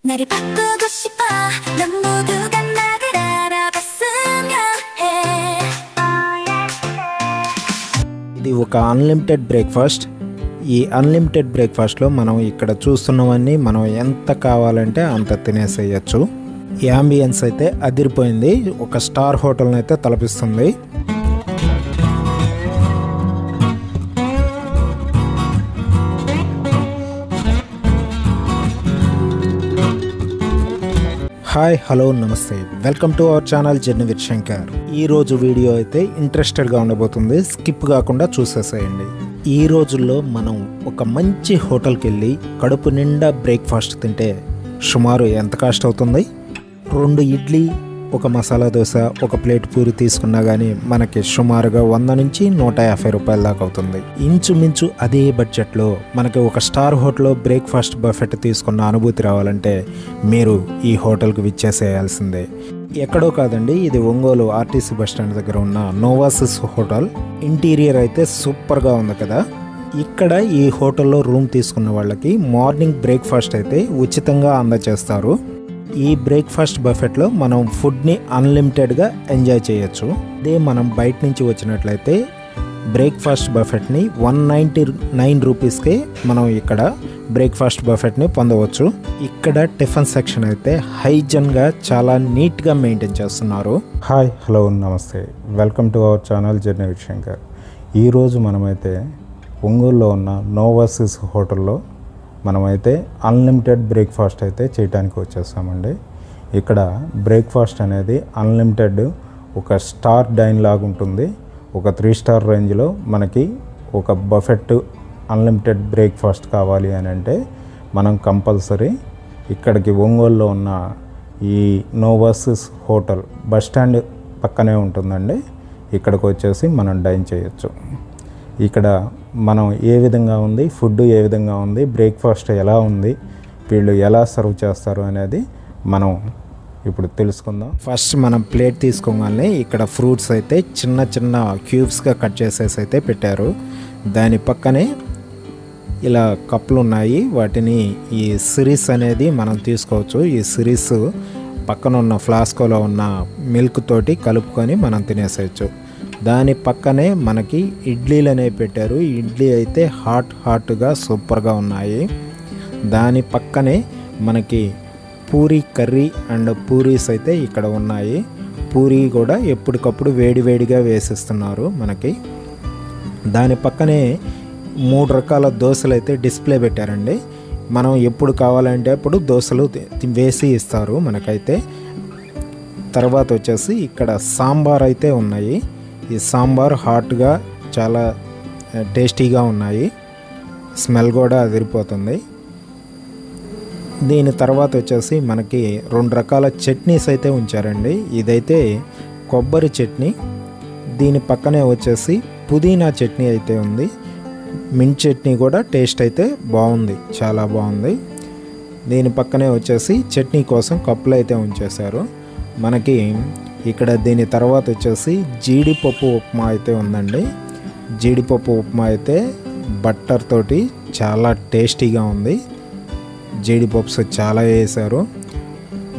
나를 바꾸고 싶어 넌 모두가 나를 알아봤으면 해 ఇది ఒక unlimited breakfast. ఈ అన్లిమిటెడ్ బ్రేక్ఫాస్ట్లో మనం ఇక్కడ చూస్తున్నవన్నీ మనం ఎంత కావాలంటే అంత తినేసేయచ్చు. ఈ అంబియన్స్ అయితే అదిరిపోయింది, ఒక స్టార్ హోటల్ని అయితే తలపిస్తుంది. హాయ్, హలో, నమస్తే, welcome to our channel journey with Shankar. ఈరోజు వీడియో అయితే ఇంట్రెస్టెడ్గా ఉండబోతుంది, స్కిప్ కాకుండా చూసేసేయండి. ఈ రోజుల్లో మనం ఒక మంచి హోటల్కి వెళ్ళి కడుపు నిండా బ్రేక్ఫాస్ట్ తింటే సుమారు ఎంత కాస్ట్ అవుతుంది? 2 ఇడ్లీ, ఒక మసాలా దోశ, ఒక ప్లేట్ పూరి తీసుకున్నా కానీ మనకి సుమారుగా 100 నుంచి 150 రూపాయల దాకా అవుతుంది. ఇంచుమించు అదే బడ్జెట్లో మనకి ఒక స్టార్ హోటల్లో బ్రేక్ఫాస్ట్ బఫెట్ తీసుకున్న అనుభూతి రావాలంటే మీరు ఈ హోటల్కి విచ్చేసేయాల్సిందే. ఎక్కడో కాదండి, ఇది ఒంగోలు ఆర్టీసీ బస్టాండ్ దగ్గర ఉన్న నోవాసిస్ హోటల్. ఇంటీరియర్ అయితే సూపర్గా ఉంది కదా. ఇక్కడ ఈ హోటల్లో రూమ్ తీసుకున్న వాళ్ళకి మార్నింగ్ బ్రేక్ఫాస్ట్ అయితే ఉచితంగా అందజేస్తారు. ఈ బ్రేక్ఫాస్ట్ బఫెట్లో మనం ఫుడ్ని అన్లిమిటెడ్గా ఎంజాయ్ చేయొచ్చు. అదే మనం బయట నుంచి వచ్చినట్లయితే బ్రేక్ఫాస్ట్ బఫెట్ని 199 రూపీస్కే మనం ఇక్కడ బ్రేక్ఫాస్ట్ బఫెట్ని పొందవచ్చు. ఇక్కడ టిఫిన్ సెక్షన్ అయితే హైజన్గా చాలా నీట్గా మెయింటైన్ చేస్తున్నారు. హాయ్, హలో, నమస్తే, welcome to our channel journey with Shankar. ఈరోజు మనమైతే ఒంగోలులో ఉన్న నోవాసిస్ హోటల్లో మనమైతే అన్లిమిటెడ్ బ్రేక్ఫాస్ట్ అయితే చేయడానికి వచ్చేసామండి. ఇక్కడ బ్రేక్ఫాస్ట్ అనేది అన్లిమిటెడ్, ఒక స్టార్ డైన్ లాగా ఉంటుంది. ఒక 3 స్టార్ రేంజ్లో మనకి ఒక బఫెట్ అన్లిమిటెడ్ బ్రేక్ఫాస్ట్ కావాలి అని అంటే మనం కంపల్సరీ ఇక్కడికి ఒంగోలులో ఉన్న ఈ నోవాసిస్ హోటల్ బస్ స్టాండ్ పక్కనే ఉంటుందండి. ఇక్కడికి వచ్చేసి మనం డైన్ చేయొచ్చు. ఇక్కడ మనం ఏ విధంగా ఉంది, ఫుడ్ ఏ విధంగా ఉంది, బ్రేక్ఫాస్ట్ ఎలా ఉంది, వీళ్ళు ఎలా సర్వ్ చేస్తారు అనేది మనం ఇప్పుడు తెలుసుకుందాం. ఫస్ట్ మనం ప్లేట్ తీసుకోగానే ఇక్కడ ఫ్రూట్స్ అయితే చిన్న చిన్న క్యూబ్స్గా కట్ చేసేసి అయితే పెట్టారు. దాని పక్కనే ఇలా కప్పులు ఉన్నాయి, వాటిని ఈ సిరీస్ అనేది మనం తీసుకోవచ్చు. ఈ సిరీస్ పక్కన ఉన్న ఫ్లాస్కోలో ఉన్న మిల్క్ తోటి కలుపుకొని మనం తినేసేయచ్చు. దాని పక్కనే మనకి ఇడ్లీలు అనేవి పెట్టారు. ఇడ్లీ అయితే హాట్గా సూపర్గా ఉన్నాయి. దాని పక్కనే మనకి పూరీ కర్రీ అండ్ పూరీస్ అయితే ఇక్కడ ఉన్నాయి. పూరీ కూడా ఎప్పటికప్పుడు వేడివేడిగా వేసిస్తున్నారు మనకి. దాని పక్కనే 3 రకాల దోశలు అయితే డిస్ప్లే పెట్టారండి. మనం ఎప్పుడు కావాలంటే అప్పుడు దోశలు వేసి ఇస్తారు మనకైతే. తర్వాత వచ్చేసి ఇక్కడ సాంబార్ అయితే ఉన్నాయి. ఈ సాంబార్ హాట్గా చాలా టేస్టీగా ఉన్నాయి, స్మెల్ కూడా అదిరిపోతుంది. దీని తర్వాత వచ్చేసి మనకి 2 రకాల చట్నీస్ అయితే ఉంచారండి. ఇదైతే కొబ్బరి చట్నీ, దీని పక్కనే వచ్చేసి పుదీనా చట్నీ అయితే ఉంది. మింట్ చట్నీ కూడా టేస్ట్ అయితే బాగుంది, చాలా బాగుంది. దీని పక్కనే వచ్చేసి చట్నీ కోసం కప్పులు అయితే ఉంచేశారు మనకి. ఇక్కడ దీని తర్వాత వచ్చేసి జీడిపప్పు ఉప్మా అయితే ఉందండి. జీడిపప్పు ఉప్మా అయితే బట్టర్ తోటి చాలా టేస్టీగా ఉంది. జీడిపప్స్ చాలా వేసారు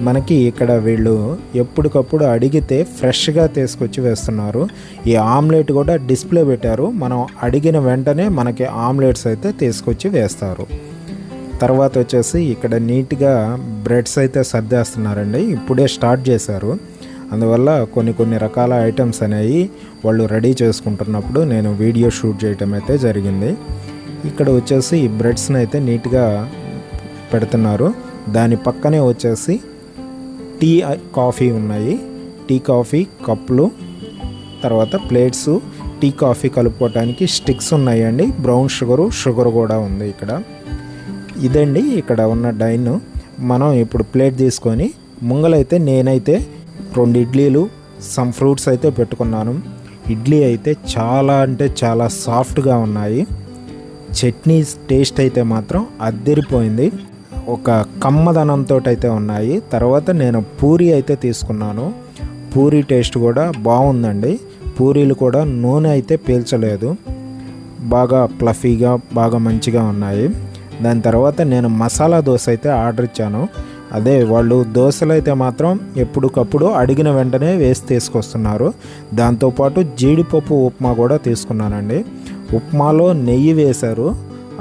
మనకి. ఇక్కడ వీళ్ళు ఎప్పటికప్పుడు అడిగితే ఫ్రెష్గా తీసుకొచ్చి వేస్తున్నారు. ఈ ఆమ్లెట్ కూడా డిస్ప్లే పెట్టారు. మనం అడిగిన వెంటనే మనకి ఆమ్లెట్స్ అయితే తీసుకొచ్చి వేస్తారు. తర్వాత వచ్చేసి ఇక్కడ నీట్గా బ్రెడ్స్ అయితే సర్దేస్తున్నారండి. ఇప్పుడే స్టార్ట్ చేశారు, అందువల్ల కొన్ని రకాల ఐటమ్స్ అనేవి వాళ్ళు రెడీ చేసుకుంటున్నప్పుడు నేను వీడియో షూట్ చేయటం అయితే జరిగింది. ఇక్కడ వచ్చేసి బ్రెడ్స్ని అయితే నీట్గా పెడుతున్నారు. దాని పక్కనే వచ్చేసి టీ కాఫీ ఉన్నాయి. టీ కాఫీ కప్పులు, తర్వాత ప్లేట్స్, టీ కాఫీ కలుపుకోవడానికి స్టిక్స్ ఉన్నాయండి. బ్రౌన్ షుగర్ కూడా ఉంది ఇక్కడ. ఇదండి ఇక్కడ ఉన్న డైన్. మనం ఇప్పుడు ప్లేట్ తీసుకొని ముంగలైతే నేనైతే 2 ఇడ్లీలు, సమ్ ఫ్రూట్స్ అయితే పెట్టుకున్నాను. ఇడ్లీ అయితే చాలా అంటే చాలా సాఫ్ట్గా ఉన్నాయి. చట్నీ టేస్ట్ అయితే మాత్రం అద్దరిపోయింది, ఒక కమ్మదనంతో అయితే ఉన్నాయి. తర్వాత నేను పూరీ అయితే తీసుకున్నాను. పూరీ టేస్ట్ కూడా బాగుందండి. పూరీలు కూడా నూనె అయితే పీల్చలేదు, బాగా ఫ్లఫీగా బాగా మంచిగా ఉన్నాయి. దాని తర్వాత నేను మసాలా దోశ అయితే ఆర్డర్ ఇచ్చాను. అదే వాళ్ళు దోశలు అయితే మాత్రం ఎప్పటికప్పుడు అడిగిన వెంటనే వేసి తీసుకొస్తున్నారు. దాంతోపాటు జీడిపప్పు ఉప్మా కూడా తీసుకున్నానండి. ఉప్మాలో నెయ్యి వేశారు,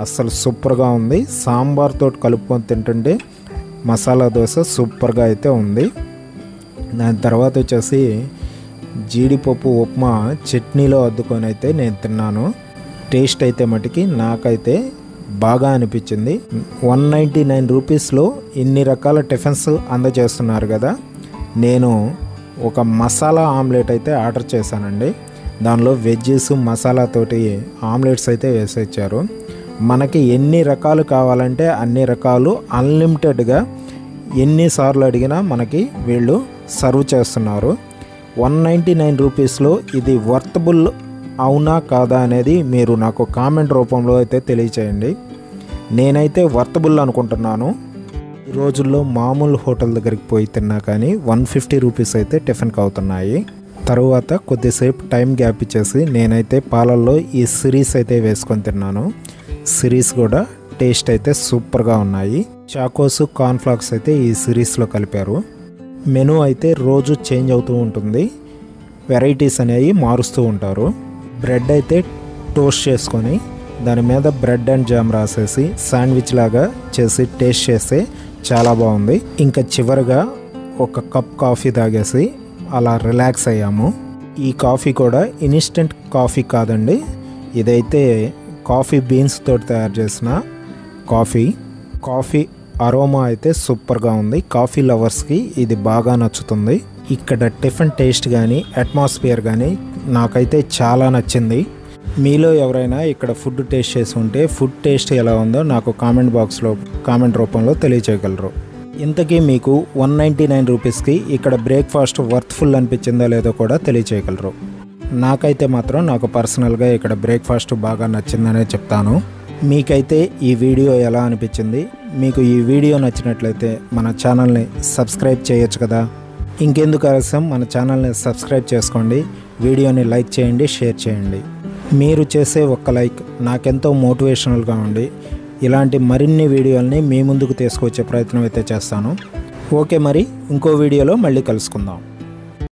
అస్సలు సూపర్గా ఉంది. సాంబార్తో కలుపుకొని తింటుంటే మసాలా దోశ సూపర్గా అయితే ఉంది. దాని తర్వాత వచ్చేసి జీడిపప్పు ఉప్మా చట్నీలో అద్దుకొని అయితే నేను తిన్నాను. టేస్ట్ అయితే మటుకి నాకైతే బాగా అనిపించింది. 199 రూపీస్లో ఇన్ని రకాల టిఫిన్స్ అందజేస్తున్నారు కదా. నేను ఒక మసాలా ఆమ్లెట్ అయితే ఆర్డర్ చేశానండి. దానిలో వెజ్జెస్ మసాలాతోటి ఆమ్లెట్స్ అయితే వేసేచ్చారు. మనకి ఎన్ని రకాలు కావాలంటే అన్ని రకాలు అన్లిమిటెడ్గా ఎన్నిసార్లు అడిగినా మనకి వీళ్ళు సర్వ్ చేస్తున్నారు. 199 రూపీస్లో ఇది వర్తబుల్ అవునా కాదా అనేది మీరు నాకు కామెంట్ రూపంలో అయితే తెలియచేయండి. నేనైతే వర్తబుల్ అనుకుంటున్నాను. ఈ రోజుల్లో మామూలు హోటల్ దగ్గరికి పోయి తిన్నా కానీ 150 రూపీస్ అయితే టిఫిన్కి అవుతున్నాయి. తరువాత కొద్దిసేపు టైం గ్యాప్ ఇచ్చేసి నేనైతే పాలల్లో ఈ సిరీస్ అయితే వేసుకొని తిన్నాను. సిరీస్ కూడా టేస్ట్ అయితే సూపర్గా ఉన్నాయి. చాకోస్ కార్న్ఫ్లాక్స్ అయితే ఈ సిరీస్లో కలిపారు. మెనూ అయితే రోజు చేంజ్ అవుతూ ఉంటుంది, వెరైటీస్ అనేవి మారుస్తూ ఉంటారు. బ్రెడ్ అయితే టోస్ట్ చేసుకొని దాని మీద బ్రెడ్ అండ్ జామ్ రాసేసి శాండ్విచ్ లాగా చేసి టేస్ట్ చేస్తే చాలా బాగుంది. ఇంకా చివరిగా ఒక కప్ కాఫీ తాగేసి అలా రిలాక్స్ అయ్యాము. ఈ కాఫీ కూడా ఇన్స్టెంట్ కాఫీ కాదండి, ఇదైతే కాఫీ బీన్స్ తోటి తయారు చేసిన కాఫీ అరోమా అయితే సూపర్గా ఉంది. కాఫీ లవర్స్కి ఇది బాగా నచ్చుతుంది. ఇక్కడ టిఫిన్ టేస్ట్ కానీ అట్మాస్ఫియర్ కానీ నాకైతే చాలా నచ్చింది. మీలో ఎవరైనా ఇక్కడ ఫుడ్ టేస్ట్ చేసి ఉంటే ఫుడ్ టేస్ట్ ఎలా ఉందో నాకు కామెంట్ రూపంలో తెలియచేయగలరు. ఇంతకీ మీకు 199 రూపీస్కి ఇక్కడ బ్రేక్ఫాస్ట్ వర్త్ఫుల్ అనిపించిందో లేదో కూడా తెలియచేయగలరు. నాకైతే మాత్రం నాకు పర్సనల్గా ఇక్కడ బ్రేక్ఫాస్ట్ బాగా నచ్చిందనే చెప్తాను. మీకైతే ఈ వీడియో ఎలా అనిపించింది? మీకు ఈ వీడియో నచ్చినట్లయితే మన ఛానల్ని సబ్స్క్రైబ్ చేయొచ్చు కదా. ఇంకెందుకు ఆలస్యం, మన ఛానల్ని సబ్స్క్రైబ్ చేసుకోండి, వీడియోని లైక్ చేయండి, షేర్ చేయండి. మీరు చేసే ఒక్క లైక్ నాకెంతో మోటివేషనల్గా ఉండి ఇలాంటి మరిన్ని వీడియోల్ని మీ ముందుకు తీసుకొచ్చే ప్రయత్నం అయితే చేస్తాను. ఓకే, మరి ఇంకో వీడియోలో మళ్ళీ కలుసుకుందాం.